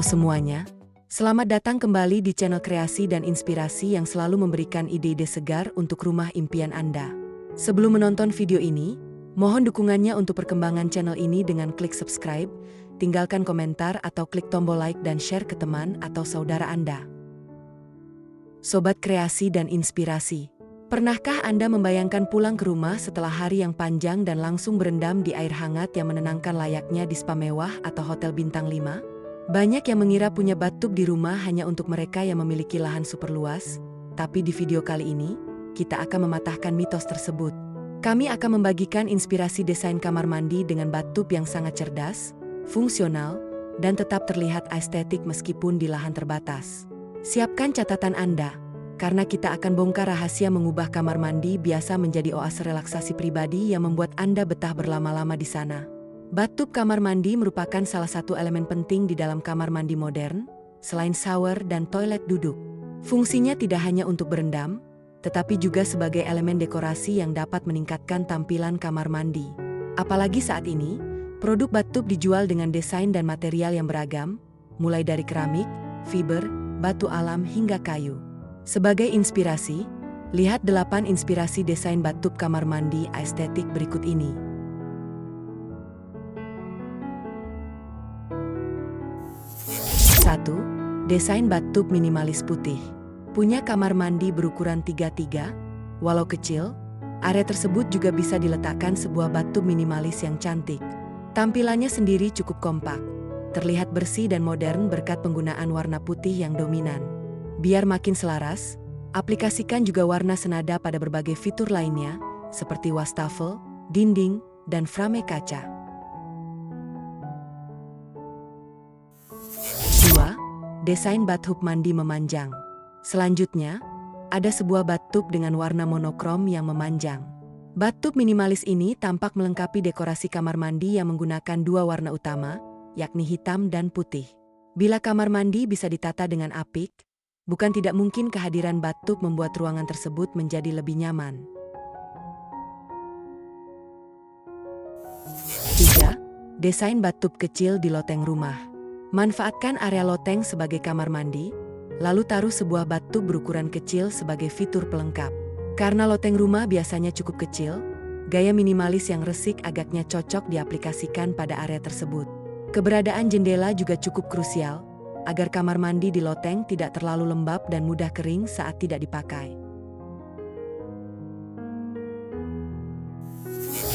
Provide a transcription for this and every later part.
semuanya, selamat datang kembali di channel kreasi dan inspirasi yang selalu memberikan ide-ide segar untuk rumah impian Anda. Sebelum menonton video ini, mohon dukungannya untuk perkembangan channel ini dengan klik subscribe, tinggalkan komentar atau klik tombol like dan share ke teman atau saudara Anda. Sobat kreasi dan inspirasi, pernahkah Anda membayangkan pulang ke rumah setelah hari yang panjang dan langsung berendam di air hangat yang menenangkan layaknya di spa mewah atau hotel bintang 5? Banyak yang mengira punya bathtub di rumah hanya untuk mereka yang memiliki lahan super luas, tapi di video kali ini, kita akan mematahkan mitos tersebut. Kami akan membagikan inspirasi desain kamar mandi dengan bathtub yang sangat cerdas, fungsional, dan tetap terlihat estetik meskipun di lahan terbatas. Siapkan catatan Anda, karena kita akan bongkar rahasia mengubah kamar mandi biasa menjadi oase relaksasi pribadi yang membuat Anda betah berlama-lama di sana. Bathtub kamar mandi merupakan salah satu elemen penting di dalam kamar mandi modern, selain shower dan toilet duduk. Fungsinya tidak hanya untuk berendam, tetapi juga sebagai elemen dekorasi yang dapat meningkatkan tampilan kamar mandi. Apalagi saat ini, produk bathtub dijual dengan desain dan material yang beragam, mulai dari keramik, fiber, batu alam hingga kayu. Sebagai inspirasi, lihat 8 inspirasi desain bathtub kamar mandi estetik berikut ini. 1. Desain bathtub minimalis putih. Punya kamar mandi berukuran 3x3? Walau kecil, area tersebut juga bisa diletakkan sebuah bathtub minimalis yang cantik. Tampilannya sendiri cukup kompak, terlihat bersih dan modern berkat penggunaan warna putih yang dominan. Biar makin selaras, aplikasikan juga warna senada pada berbagai fitur lainnya, seperti wastafel, dinding, dan frame kaca. 2. Desain bathtub mandi memanjang. Selanjutnya, ada sebuah bathtub dengan warna monokrom yang memanjang. Bathtub minimalis ini tampak melengkapi dekorasi kamar mandi yang menggunakan 2 warna utama, yakni hitam dan putih. Bila kamar mandi bisa ditata dengan apik, bukan tidak mungkin kehadiran bathtub membuat ruangan tersebut menjadi lebih nyaman. 3. Desain bathtub kecil di loteng rumah. Manfaatkan area loteng sebagai kamar mandi, lalu taruh sebuah bathtub berukuran kecil sebagai fitur pelengkap. Karena loteng rumah biasanya cukup kecil, gaya minimalis yang resik agaknya cocok diaplikasikan pada area tersebut. Keberadaan jendela juga cukup krusial, agar kamar mandi di loteng tidak terlalu lembab dan mudah kering saat tidak dipakai.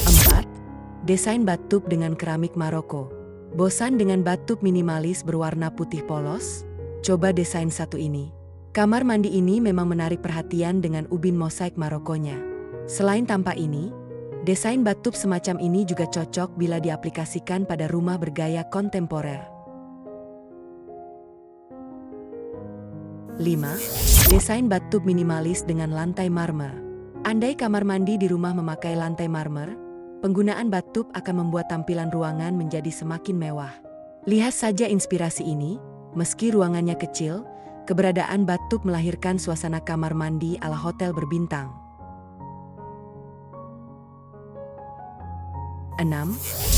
4. Desain bathtub dengan keramik Maroko. Bosan dengan bathtub minimalis berwarna putih polos? Coba desain satu ini. Kamar mandi ini memang menarik perhatian dengan ubin mosaik Marokonya. Selain tampak ini, desain bathtub semacam ini juga cocok bila diaplikasikan pada rumah bergaya kontemporer. 5. Desain bathtub minimalis dengan lantai marmer. Andai kamar mandi di rumah memakai lantai marmer, penggunaan bathtub akan membuat tampilan ruangan menjadi semakin mewah. Lihat saja inspirasi ini, meski ruangannya kecil, keberadaan bathtub melahirkan suasana kamar mandi ala hotel berbintang. 6.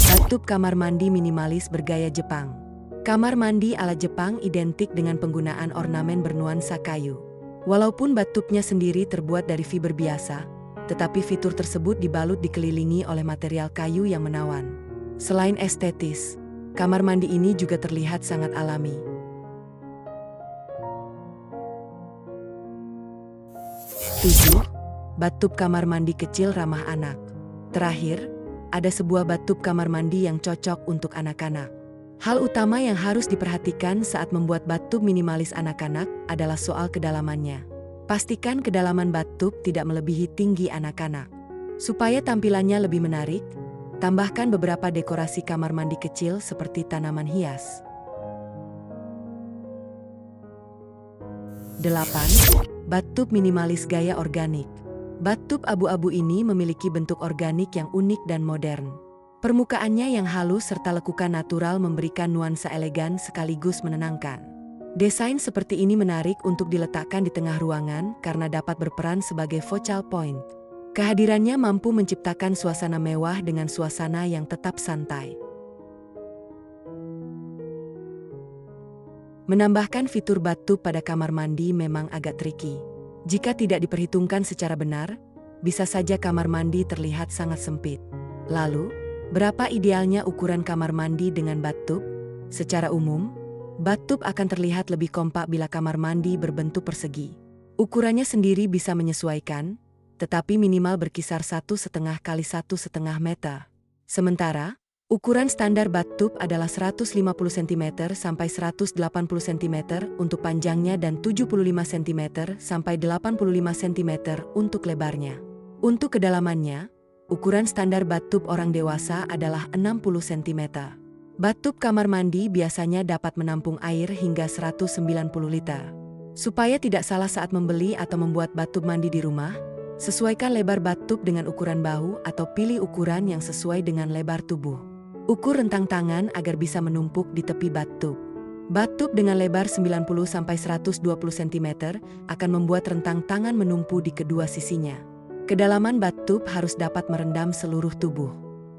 Bathtub kamar mandi minimalis bergaya Jepang. Kamar mandi ala Jepang identik dengan penggunaan ornamen bernuansa kayu. Walaupun bathtubnya sendiri terbuat dari fiber biasa, tetapi fitur tersebut dibalut dikelilingi oleh material kayu yang menawan. Selain estetis, kamar mandi ini juga terlihat sangat alami. 7. Bathtub kamar mandi kecil ramah anak. Terakhir, ada sebuah bathtub kamar mandi yang cocok untuk anak-anak. Hal utama yang harus diperhatikan saat membuat bathtub minimalis anak-anak adalah soal kedalamannya. Pastikan kedalaman bathtub tidak melebihi tinggi anak-anak. Supaya tampilannya lebih menarik, tambahkan beberapa dekorasi kamar mandi kecil seperti tanaman hias. 8. Bathtub minimalis gaya organik. Bathtub abu-abu ini memiliki bentuk organik yang unik dan modern. Permukaannya yang halus serta lekukan natural memberikan nuansa elegan sekaligus menenangkan. Desain seperti ini menarik untuk diletakkan di tengah ruangan karena dapat berperan sebagai focal point. Kehadirannya mampu menciptakan suasana mewah dengan suasana yang tetap santai. Menambahkan fitur bathtub pada kamar mandi memang agak tricky. Jika tidak diperhitungkan secara benar, bisa saja kamar mandi terlihat sangat sempit. Lalu, berapa idealnya ukuran kamar mandi dengan bathtub? Secara umum, bathtub akan terlihat lebih kompak bila kamar mandi berbentuk persegi. Ukurannya sendiri bisa menyesuaikan, tetapi minimal berkisar 1,5 kali 1,5 meter. Sementara, ukuran standar bathtub adalah 150 cm sampai 180 cm untuk panjangnya dan 75 cm sampai 85 cm untuk lebarnya. Untuk kedalamannya, ukuran standar bathtub orang dewasa adalah 60 cm. Bathtub kamar mandi biasanya dapat menampung air hingga 190 liter. Supaya tidak salah saat membeli atau membuat bathtub mandi di rumah, sesuaikan lebar bathtub dengan ukuran bahu atau pilih ukuran yang sesuai dengan lebar tubuh. Ukur rentang tangan agar bisa menumpuk di tepi bathtub. Bathtub dengan lebar 90-120 cm akan membuat rentang tangan menumpu di kedua sisinya. Kedalaman bathtub harus dapat merendam seluruh tubuh.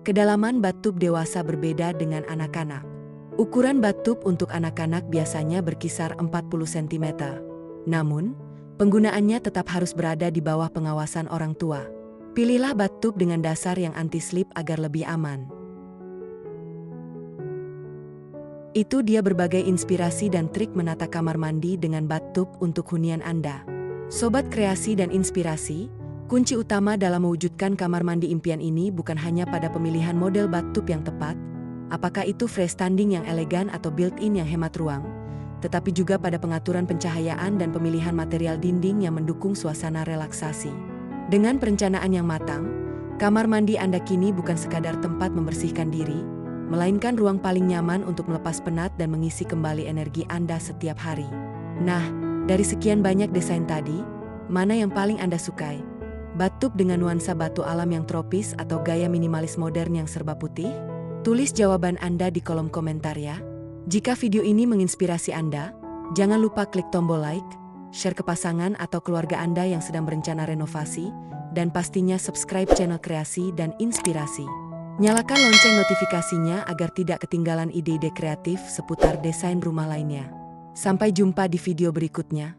Kedalaman bathtub dewasa berbeda dengan anak-anak. Ukuran bathtub untuk anak-anak biasanya berkisar 40 cm. Namun, penggunaannya tetap harus berada di bawah pengawasan orang tua. Pilihlah bathtub dengan dasar yang anti-slip agar lebih aman. Itu dia berbagai inspirasi dan trik menata kamar mandi dengan bathtub untuk hunian Anda. Sobat kreasi dan inspirasi, kunci utama dalam mewujudkan kamar mandi impian ini bukan hanya pada pemilihan model bathtub yang tepat, apakah itu freestanding yang elegan atau built-in yang hemat ruang, tetapi juga pada pengaturan pencahayaan dan pemilihan material dinding yang mendukung suasana relaksasi. Dengan perencanaan yang matang, kamar mandi Anda kini bukan sekadar tempat membersihkan diri, melainkan ruang paling nyaman untuk melepas penat dan mengisi kembali energi Anda setiap hari. Nah, dari sekian banyak desain tadi, mana yang paling Anda sukai? Bathtub dengan nuansa batu alam yang tropis atau gaya minimalis modern yang serba putih? Tulis jawaban Anda di kolom komentar ya. Jika video ini menginspirasi Anda, jangan lupa klik tombol like, share ke pasangan atau keluarga Anda yang sedang berencana renovasi, dan pastinya subscribe channel Kreasi dan Inspirasi. Nyalakan lonceng notifikasinya agar tidak ketinggalan ide-ide kreatif seputar desain rumah lainnya. Sampai jumpa di video berikutnya.